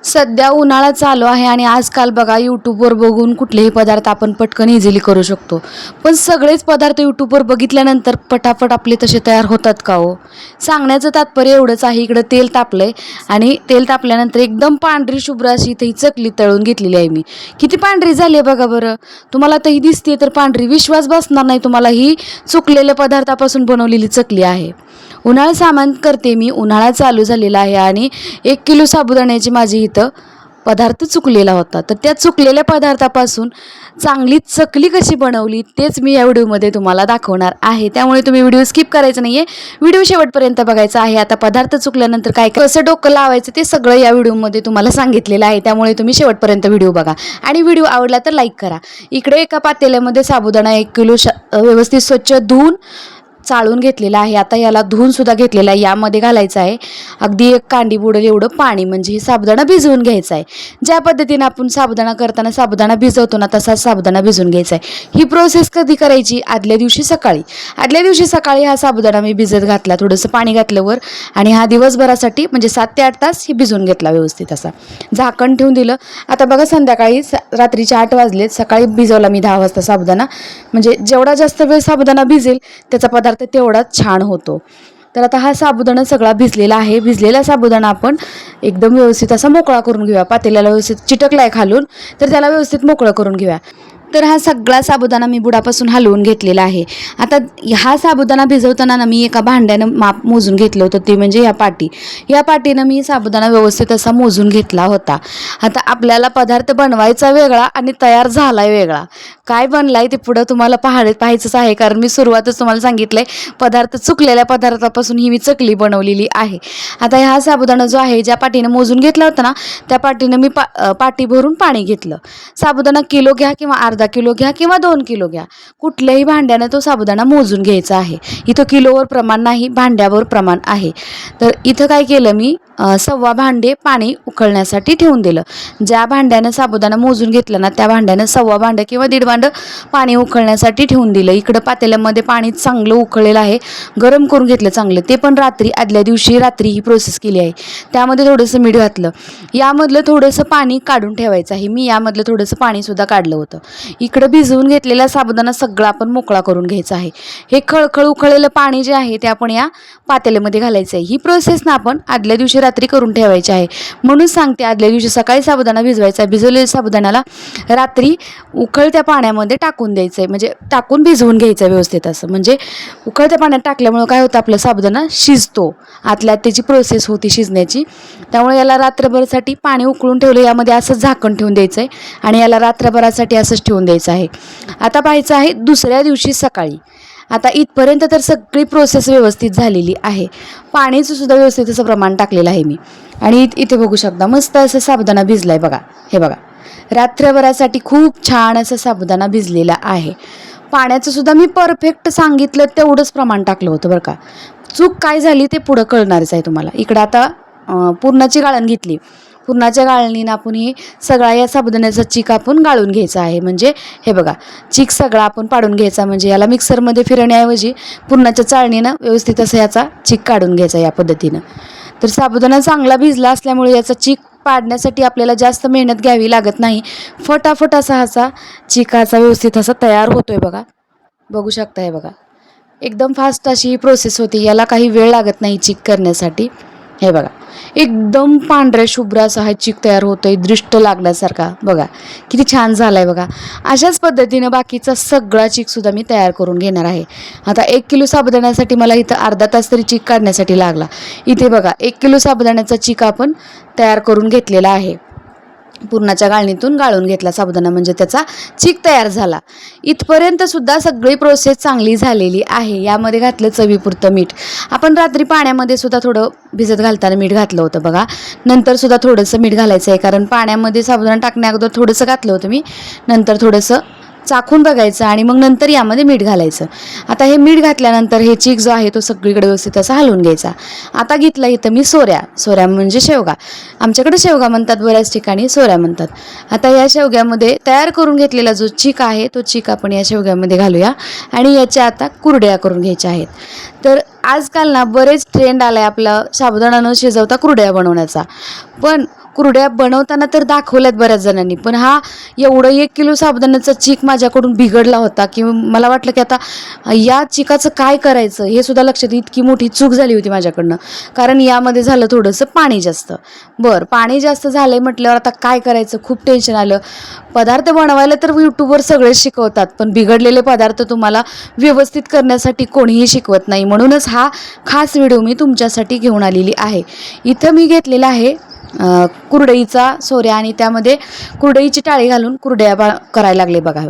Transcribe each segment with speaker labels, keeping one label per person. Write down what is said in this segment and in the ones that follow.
Speaker 1: सध्या उन्हाळा चालू आहे आणि आजकाल बघा यूट्यूबवर बघून कुठलेही पदार्थ आपण पटकन इझिली करू शकतो. पण सगळेच पदार्थ यूट्यूबवर बघितल्यानंतर पटापट आपले तसे तयार होतात का हो? सांगण्याचं तात्पर्य एवढंच आहे, इकडं तेल तापलंय आणि तेल तापल्यानंतर एकदम पांढरी शुभ्र अशी इथे ही चकली तळून घेतलेली आहे मी. किती पांढरी झाली आहे बघा बरं. तुम्हाला तर ही दिसते तर पांढरी, विश्वास बसणार नाही तुम्हाला, ही चुकलेल्या पदार्थापासून बनवलेली चकली आहे. उन्हाळा सामान करते मी, उन्हाळा चालू झालेला आहे आणि 1 किलो साबुदाण्याची माझी इथं पदार्थ चुकलेला होता. तर त्या चुकलेल्या पदार्थापासून चांगली चकली कशी बनवली तेच मी या व्हिडिओमध्ये तुम्हाला दाखवणार आहे. त्यामुळे तुम्ही व्हिडिओ स्किप करायचं नाही आहे, व्हिडिओ शेवटपर्यंत बघायचा आहे. आता पदार्थ चुकल्यानंतर काय कसं डोकं लावायचं ते सगळं या व्हिडिओमध्ये तुम्हाला सांगितलेलं आहे. त्यामुळे तुम्ही शेवटपर्यंत व्हिडिओ बघा आणि व्हिडिओ आवडला तर लाईक करा. इकडे एका पातेल्यामध्ये साबुदाणा 1 किलो व्यवस्थित स्वच्छ धुवून चाळून घेतलेला आहे. आता याला धुवून सुद्धा घेतलेला आहे. यामध्ये घालायचं आहे अगदी 1 कांडी बुडेल एवढं पाणी, म्हणजे हे साबुदाणा भिजवून घ्यायचा आहे. ज्या पद्धतीने आपण साबुदाणा करताना साबुदाणा भिजवतो ना, तसाच साबुदाणा भिजवून घ्यायचा आहे. ही प्रोसेस कधी करायची? आदल्या दिवशी सकाळी हा साबुदाणा मी भिजत घातला, थोडंसं पाणी घातलं वर आणि हा दिवसभरासाठी म्हणजे 7 ते 8 तास हे भिजवून घेतला व्यवस्थित असा, झाकण ठेवून दिलं. आता बघा संध्याकाळी रात्रीचे 8 वाजलेत, सकाळी भिजवला मी 10 वाजता साबुदाणा. म्हणजे जेवढा जास्त वेळ साबुदाणा भिजेल त्याचा पदार्थ तेवढाच छान होतो. तर आता हा साबुदाणा सगळा भिजलेला आहे. भिजलेला साबुदाणा आपण एकदम व्यवस्थित असा मोकळा करून घेऊया. पातेल्याला व्यवस्थित चिटकलाय खालून, तर त्याला व्यवस्थित मोकळं करून घेऊया. तर हा सगळा साबुदाणा मी बुडापासून हलवून घेतलेला आहे. आता हा साबुदाणा भिजवताना ना मी एका भांड्यानं माप मोजून घेतलं होतं, ते म्हणजे या पाटीनं मी साबुदाणा व्यवस्थित असा मोजून घेतला होता. आता आपल्याला पदार्थ बनवायचा वेगळा आणि तयार झालाय वेगळा. काय बनलाय ते पुढं तुम्हाला पाहायचंच आहे, कारण मी सुरुवातच तुम्हाला सांगितलंय पदार्थ चुकलेल्या पदार्थापासून ही मी चकली बनवलेली आहे. आता हा साबुदाणा जो आहे ज्या पाटीनं मोजून घेतला होता ना, त्या पाटीनं मी पाटी भरून पाणी घेतलं. साबुदाणा किलो घ्या किंवा अर्धा किलो घ्या किंवा 2 किलो घ्या, कुठल्याही भांड्यानं तो साबुदाणा मोजून घ्यायचा आहे. इथं किलोवर प्रमाण नाही, भांड्यावर प्रमाण आहे. तर इथं काय केलं मी, 1.25 भांडे पाणी उकळण्यासाठी ठेवून दिलं. ज्या भांड्यानं साबुदाणा मोजून घेतलं ना त्या भांड्यानं 1.25 भांडं किंवा 1.5 भांडं पाणी उकळण्यासाठी ठेवून दिलं. इकडं पातेल्यामध्ये पाणी चांगलं उकळलेलं आहे, गरम करून घेतलं चांगलं. ते पण आदल्या दिवशी रात्री ही प्रोसेस केली आहे. त्यामध्ये थोडंसं मीठ घातलं. यामधलं थोडंसं पाणी काढून ठेवायचं आहे. मी यामधलं थोडंसं पाणीसुद्धा काढलं होतं. इकडं भिजवून घेतलेला साबुदाणा सगळा आपण मोकळा करून घ्यायचा आहे. हे खळखळ उकळलेलं पाणी जे आहे ते आपण या पातेल्यामध्ये घालायचं आहे. ही प्रोसेस ना आपण आदल्या दिवशी रात्री करून ठेवायची आहे. म्हणून सांगते, आदल्या दिवशी सकाळी साबुदाणा भिजवायचा, भिजवलेल्या साबुदाण्याला रात्री उकळत्या पाण्यामध्ये टाकून द्यायचं आहे, म्हणजे टाकून भिजवून घ्यायचं आहे व्यवस्थित असं. म्हणजे उकळत्या पाण्यात टाकल्यामुळं काय होतं, आपला साबुदाणा शिजतो, आतल्या त्याची प्रोसेस होती शिजण्याची. त्यामुळे याला रात्रभरासाठी पाणी उकळून ठेवलं, यामध्ये असंच झाकण ठेवून द्यायचं आहे आणि याला रात्रभरासाठी असंच ठेवून द्यायचं आहे. आता पाहायचं आहे दुसऱ्या दिवशी सकाळी. आता इथपर्यंत तर सगळी प्रोसेस व्यवस्थित झालेली आहे. पाण्याचं सुद्धा व्यवस्थित असं प्रमाण टाकलेलं आहे मी. आणि इथे बघू शकता मस्त असं साबुदाणा भिजलाय बघा. हे बघा, रात्रभरासाठी खूप छान असं साबुदाणा भिजलेला आहे. पाण्याचं सुद्धा मी परफेक्ट सांगितलं तेवढंच प्रमाण टाकलं होतं बरं का. चूक काय झाली ते पुढं कळणारच आहे तुम्हाला. इकडं आता पुरणाची गाळण घेतली. पुरणाच्या गाळणीनं आपण हे सगळा या साबुदाण्याचा चीक आपण गाळून घ्यायचा आहे. म्हणजे हे बघा, चीक सगळा आपण पाडून घ्यायचा, म्हणजे याला मिक्सरमध्ये फिरवण्याऐवजी पुरणाच्या चाळणीनं व्यवस्थित असं याचा चीक काढून घ्यायचा या पद्धतीनं. तर साबुदाणा चांगला भिजला असल्यामुळे याचा चीक पाडण्यासाठी आपल्याला जास्त मेहनत घ्यावी लागत नाही. फटाफट असा चिकाचा व्यवस्थित असा तयार होतोय बघा. बघू शकता, हे बघा एकदम फास्ट अशी ही प्रोसेस होती. याला काही वेळ लागत नाही चीक करण्यासाठी. हे बघा, एकदम पांढऱ्या शुभ्र असा हा चीक तयार होतोय, दृष्ट लागण्यासारखा. बघा किती छान झालाय बघा. अशाच पद्धतीनं बाकीचा सगळा चीक सुद्धा मी तयार करून घेणार आहे. आता 1 किलो साबुदाण्यासाठी मला इथं अर्धा तास तरी चीक काढण्यासाठी लागला. इथे बघा 1 किलो साबुदाण्याचा चीक आपण तयार करून घेतलेला आहे. पुरणाच्या गाळणीतून गाळून घेतला साबुदाणा, म्हणजे त्याचा चीक तयार झाला. इथपर्यंत सुद्धा सगळी प्रोसेस चांगली झालेली आहे. यामध्ये घातलं चवीपुरतं मीठ. आपण रात्री पाण्यामध्ये सुद्धा थोडं भिजत घालताना मीठ घातलं होतं बघा. नंतर सुद्धा थोडंसं मीठ घालायचं आहे, कारण पाण्यामध्ये साबुदाणा टाकण्या अगोदर थोडंसं घातलं होतं मी. नंतर थोडंसं चाखून बघायचं आणि मग नंतर यामध्ये मीठ घालायचं. आता हे मीठ घातल्यानंतर हे चीक जो आहे तो सगळीकडे व्यवस्थित असा हलवून घ्यायचा. आता घेतला इथं मी सोऱ्या म्हणजे शेवगा. आमच्याकडे शेवगा म्हणतात, बऱ्याच ठिकाणी सोऱ्या म्हणतात. आता या शेवग्यामध्ये तयार करून घेतलेला जो चीक आहे तो चीक आपण या शेवग्यामध्ये घालूया आणि याच्या आता कुरड्या करून घ्यायच्या आहेत. तर आजकाल ना बरेच ट्रेंड आलाय आपला साबुदाणा न शिजवता कुरड्या बनवण्याचा. पण कुरड्या बनवताना तर दाखवल्यात बऱ्याच जणांनी, पण हा एवढं 1 किलो साबुदाण्याचा चीक माझ्याकडून बिघडला होता की मला वाटलं की आता या चिकाचं काय करायचं हे सुद्धा लक्षात, इतकी मोठी चूक झाली होती माझ्याकडनं. कारण यामध्ये झालं थोडंसं पाणी जास्त. पाणी जास्त झालंय म्हटल्यावर आता काय करायचं, खूप टेन्शन आलं. पदार्थ बनवायला तर यूट्यूबवर सगळे शिकवतात, पण बिघडलेले पदार्थ तुम्हाला व्यवस्थित करण्यासाठी कोणीही शिकवत नाही. म्हणूनच हा खास व्हिडिओ मी तुमच्यासाठी घेऊन आलेली आहे. इथं मी घेतलेला आहे कुरडईचा सोऱ्या आणि त्यामध्ये कुरडईची टाळी घालून कुरड्या करायला लागले बघा.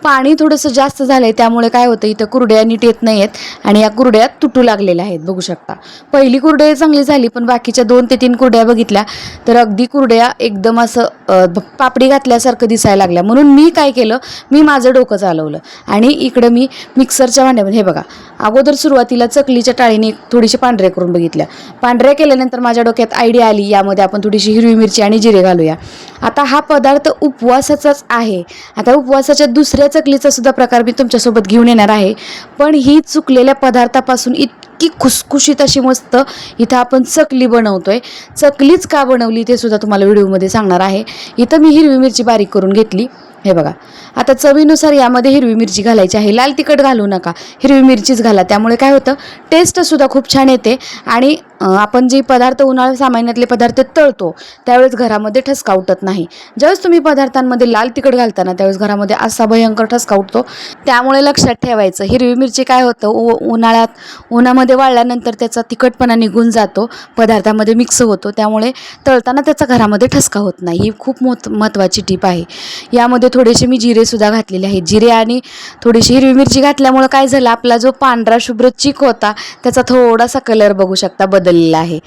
Speaker 1: पाणी थोडंसं जास्त झालं आहे, त्यामुळे काय होतं इथं कुरड्या नीट येत नाही आहेत आणि या कुरड्या तुटू लागलेल्या आहेत बघू शकता. पहिली कुरडई चांगली झाली, पण बाकीच्या 2 ते 3 कुरड्या बघितल्या तर अगदी कुरड्या एकदम असं पापडी घातल्यासारखं दिसायला लागल्या. म्हणून मी काय केलं, मी माझं डोकं चालवलं आणि इकडं मी मिक्सरच्या भांड्यामध्ये हे बघा, अगोदर सुरुवातीला चकलीच्या टाळीने थोडीशी पांढऱ्या करून बघितल्या. पांढऱ्या केल्यानंतर माझ्या डोक्यात आयडिया आली, यामध्ये आपण थोडीशी हिरवी मिरची आणि जिरे घालूया. आता हा पदार्थ उपवासाचाच आहे. आता उपवासाच्या दुसऱ्या चकलीचा सुद्धा प्रकार मी तुमच्यासोबत घेऊन येणार आहे, पण ही चुकलेल्या पदार्थापासून इतकी खुसखुशीत अशी मस्त इथं आपण चकली बनवतोय. चकलीच का बनवली ते सुद्धा तुम्हाला व्हिडिओमध्ये सांगणार आहे. इथं मी हिरवी मिरची बारीक करून घेतली, हे बघा. आता चवीनुसार यामध्ये हिरवी मिरची घालायची आहे, लाल तिखट घालू नका, हिरवी मिरचीच घाला. त्यामुळे काय होतं, टेस्टसुद्धा खूप छान येते आणि आपण जे पदार्थ उन्हाळ्या सामान्यातले पदार्थ तळतो त्यावेळेस घरामध्ये ठसका उठत नाही. ज्यावेळेस तुम्ही पदार्थांमध्ये लाल तिखट घालताना त्यावेळेस घरामध्ये असा भयंकर ठसका उठतो. त्यामुळे लक्षात ठेवायचं, हिरवी मिरची काय होतं, उन्हाळ्यात उन्हामध्ये वाळल्यानंतर त्याचा तिखटपणा निघून जातो, पदार्थामध्ये मिक्स होतो, त्यामुळे तळताना त्याचा घरामध्ये ठसका होत नाही. ही खूप महत्त्वाची टीप आहे. यामध्ये थोडेसे मी जिरेसुद्धा घातलेले आहेत. जिरे आणि थोडीशी हिरवी मिरची घातल्यामुळं काय झालं, आपला जो पांढरा शुभ्र चिक होता त्याचा थोडासा कलर बघू शकता बदललेला आहे.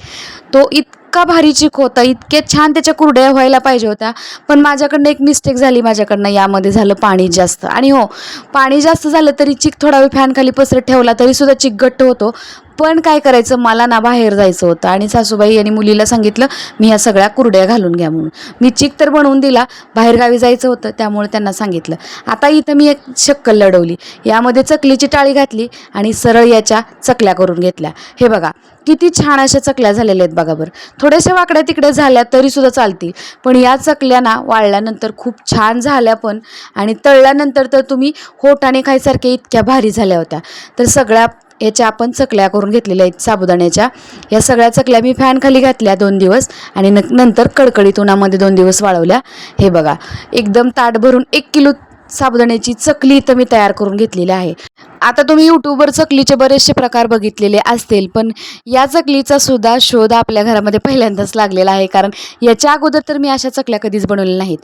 Speaker 1: तो इतका भारी चिक होता, इतके छान त्याच्या कुरड्या व्हायला पाहिजे होत्या, पण माझ्याकडनं एक मिस्टेक झाली. माझ्याकडनं यामध्ये झालं पाणी जास्त. आणि हो, पाणी जास्त झालं तरी चिक थोडा वेळ फॅन खाली पसरत ठेवला तरी सुद्धा चिक घट्ट होतो. पण काय करायचं, मला ना बाहेर जायचं होतं आणि सासूबाई आणि मुलीला सांगितलं मी ह्या सगळ्या कुरड्या घालून घ्या म्हणून. मी चिक तर बनवून दिला, बाहेरगावी जायचं होतं त्यामुळे त्यांना सांगितलं. आता इथं मी एक शक्कल लढवली, यामध्ये चकलीची टाळी घातली आणि सरळ याच्या चकल्या करून घेतल्या. हे बघा किती छान अशा चकल्या झालेल्या आहेत बघा. बरं थोड्याशा वाकड्या तिकड्या झाल्या तरी सुद्धा चालतील, पण या चकल्या ना वाळल्यानंतर खूप छान झाल्या पण, आणि तळल्यानंतर तर तुम्ही होटाने खायसारख्या इतक्या भारी झाल्या होत्या. तर सगळ्या याच्या आपण चकल्या करून घेतलेल्या आहेत साबुदाण्याच्या. या सगळ्या चकल्या मी फॅन खाली घातल्या 2 दिवस आणि नंतर कडकडीत उन्हामध्ये 2 दिवस वाळवल्या. हे बघा एकदम ताट भरून 1 किलो साबुदाण्याची चकली इथं मी तयार करून घेतलेली आहे. आता तुम्ही यूट्यूबवर चकलीचे बरेचसे प्रकार बघितलेले असतील, पण या चकलीचा सुद्धा शोध आपल्या घरामध्ये पहिल्यांदाच लागलेला आहे. कारण याच्या अगोदर तर मी अशा चकल्या कधीच बनवलेल्या नाहीत.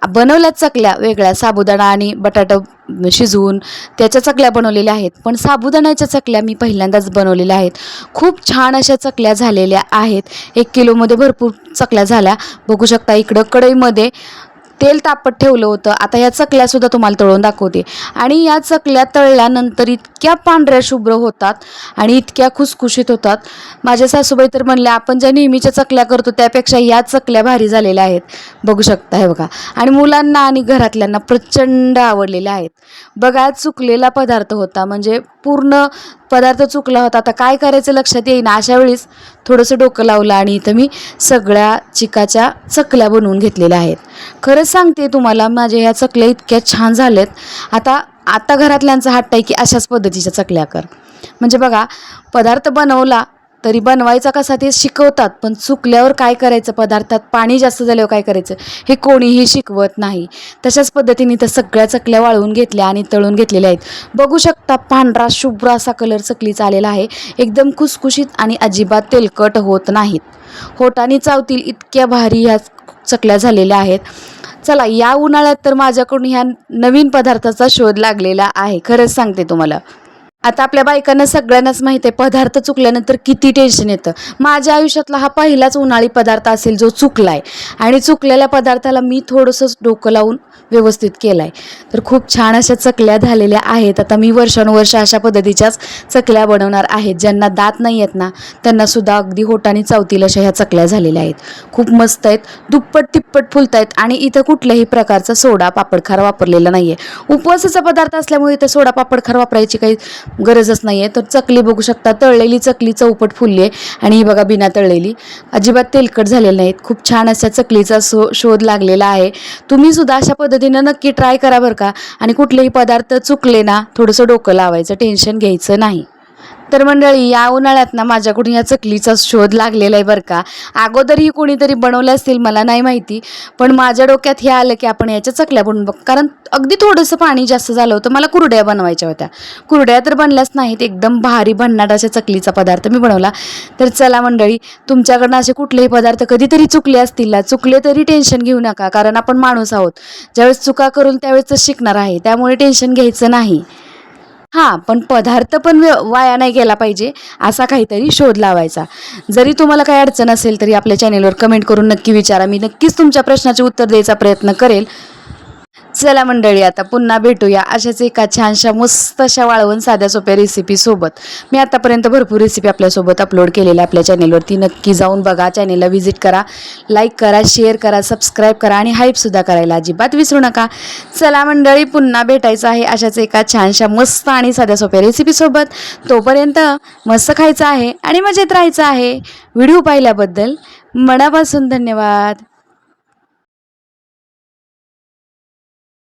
Speaker 1: बनवल्यात चकल्या वेगळ्या, साबुदाणा आणि बटाटा शिजवून त्याच्या चकल्या बनवलेल्या आहेत, पण साबुदाण्याच्या चकल्या मी पहिल्यांदाच बनवलेल्या आहेत. खूप छान अशा चकल्या झालेल्या आहेत. 1 किलोमध्ये भरपूर चकल्या झाल्या बघू शकता. इकडं कढईमध्ये तेल तापत ठेवलं होतं. आता या चकल्यासुद्धा तुम्हाला तळून दाखवते. आणि या चकल्या तळल्यानंतर इतक्या पांढऱ्या शुभ्र होतात आणि इतक्या खुसखुशीत होतात. माझ्या सासूबाई तर म्हणल्या आपण ज्या नेहमीच्या चकल्या करतो त्यापेक्षा या चकल्या भारी झालेल्या आहेत बघू शकता. हे बघा, आणि मुलांना आणि घरातल्यांना प्रचंड आवडलेल्या आहेत. बघा चुकलेला पदार्थ होता, म्हणजे पूर्ण पदार्थ चुकला होता. आता काय करायचं लक्षात येईना. अशा वेळेस थोडंसं डोकं लावलं आणि इथं मी सगळ्या चिकाच्या चकल्या बनवून घेतलेल्या आहेत. खरंच सांगते तुम्हाला, माझ्या ह्या चकल्या इतक्या छान झाल्यात. आता घरातल्यांचा हट्ट आहे की अशाच पद्धतीच्या चकल्या कर. म्हणजे बघा, पदार्थ बनवला तरी बनवायचा कसा ते शिकवतात, पण चुकल्यावर काय करायचं, पदार्थात पाणी जास्त झाल्यावर काय करायचं हे कोणीही शिकवत नाही. तशाच पद्धतीने तर सगळ्या चकल्या वाळवून घेतल्या आणि तळून घेतलेल्या आहेत. बघू शकता पांढरा शुभ्र असा कलर चकलीचा आलेला आहे, एकदम खुसखुशीत आणि अजिबात तेलकट होत नाहीत. होटाने चावतील इतक्या भारी ह्या चकल्या झालेल्या आहेत. चला, या उन्हाळ्यात तर माझ्याकडून ह्या नवीन पदार्थाचा शोध लागलेला आहे, खरंच सांगते तुम्हाला. आता आपल्या बायकांना सगळ्यांनाच माहिती आहे पदार्थ चुकल्यानंतर किती टेन्शन येतं. माझ्या आयुष्यातला हा पहिलाच उन्हाळी पदार्थ असेल जो चुकला आहे, आणि चुकलेल्या पदार्थाला मी थोडंसं डोकं लावून व्यवस्थित केला आहे. तर खूप छान अशा चकल्या झालेल्या आहेत. आता मी वर्षानुवर्ष अशा पद्धतीच्याच चकल्या बनवणार आहेत. ज्यांना दात नाही आहेत ना त्यांनासुद्धा अगदी होटाने चावतील अशा ह्या चकल्या झालेल्या आहेत. खूप मस्त आहेत, दुप्पट तिप्पट फुलत आहेत. आणि इथं कुठल्याही प्रकारचा सोडा पापडखार वापरलेला नाही आहे. उपवासाचा पदार्थ असल्यामुळे इथं सोडा पापडखार वापरायची काही गरजच नाही आहे. तर चकली बघू शकता, तळलेली चकली चौपट फुलली आहे आणि ही बघा बिना तळलेली, अजिबात तेलकट झालेल्या नाहीत. खूप छान अशा चकलीचा शोध लागलेला आहे. तुम्हीसुद्धा अशा पद्धतीनं नक्की ट्राय करा बरं का. आणि कुठलेही पदार्थ चुकले ना, थोडंसं डोकं लावायचं, टेन्शन घ्यायचं नाही. तर मंडळी, या उन्हाळ्यात ना माझ्याकडून या चकलीचा शोध लागलेला आहे बरं का. अगोदरही कोणीतरी बनवल्या असतील मला नाही माहिती, पण माझ्या डोक्यात हे आलं की आपण याच्या चकल्या बनवून बघ. कारण अगदी थोडंसं पाणी जास्त झालं होतं, मला कुरड्या बनवायच्या होत्या. कुरड्या तर बनल्याच नाहीत, एकदम भारी भन्नाट अशा चकलीचा पदार्थ मी बनवला. तर चला मंडळी, तुमच्याकडनं असे कुठलेही पदार्थ कधीतरी चुकले असतील ना, चुकले तरी टेन्शन घेऊ नका, कारण आपण माणूस आहोत. ज्यावेळेस चुका करून त्यावेळेस शिकणार आहे, त्यामुळे टेन्शन घ्यायचं नाही. हां, पण पदार्थ पण वाया नाही गेला पाहिजे, असा काहीतरी शोध लावायचा. जरी तुम्हाला काही अडचण असेल तरी आपल्या चॅनेलवर कमेंट करून नक्की विचारा. मी नक्कीच तुमच्या प्रश्नाचे उत्तर द्यायचा प्रयत्न करेल. चला मंडळी, आता पुन्हा भेटूया अशाच एका छानशा मस्त अशा वाळवण साध्या सोप्या रेसिपीसोबत. मी आतापर्यंत भरपूर रेसिपी आपल्यासोबत अपलोड केलेल्या आपल्या चॅनेलवरती, नक्की जाऊन बघा, चॅनेलला व्हिजिट करा, लाईक करा, शेअर करा, सबस्क्राईब करा आणि हाईपसुद्धा करायला अजिबात विसरू नका. चला मंडळी, पुन्हा भेटायचं आहे अशाच एका छानशा मस्त आणि साध्या सोप्या रेसिपीसोबत. तोपर्यंत मस्त खायचं आहे आणि मजेत राहायचं आहे. व्हिडिओ पाहिल्याबद्दल मनापासून धन्यवाद.